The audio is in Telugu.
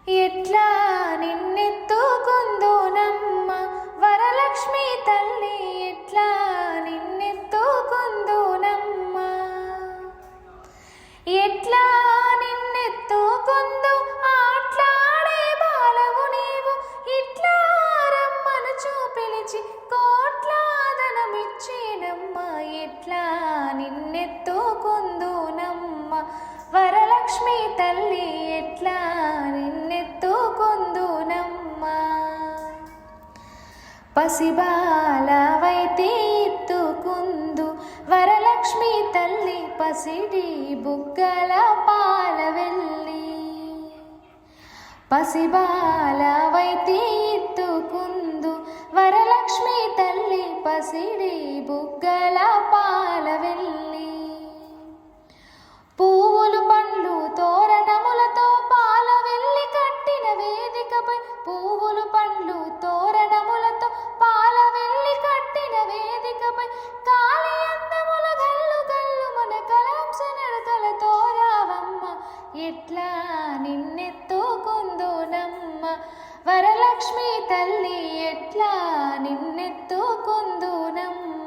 ఎట్లా నిన్నెత్తుకుందునమ్మ వరలక్ష్మి తల్లి, ఎట్లా నిన్నెత్తుకుందునమ్మ, ఎట్లా నిన్నెత్తుకుందు ఆట్లాడే బాలవు నీవు, ఇట్లా రమ్మనుచు పిలిచి కోట్లాదనమిచ్చినమ్మ, ఎట్లా నిన్నెత్తుకుందునమ్మ వరలక్ష్మి తల్లి, ఎట్లా నిన్నెత్తుకుందునమ్మ. పసిబాలవైతే ఎత్తుకుందు వరలక్ష్మి తల్లి, పసిడి బుగ్గల పాలవెల్లి. పసిబాలవైతే ఎత్తుకుందు వరలక్ష్మి తల్లి, పసిడి బుగ్గల పాలవెల్లి. పువ్వులు పండ్లు తోరణములతో పాలవెల్లి కట్టిన వేదికపై, పువ్వులు పండ్లు తోరణములతో పాలవెల్లి కట్టిన వేదికపై, కాలి అందముల గల్లు గల్లు మన కలాంస నడకలతో రావమ్మ, ఎట్లా నిన్నెత్తుకుందునమ్మ వరలక్ష్మి తల్లి, ఎట్లా నిన్నెత్తుకుందునమ్మ.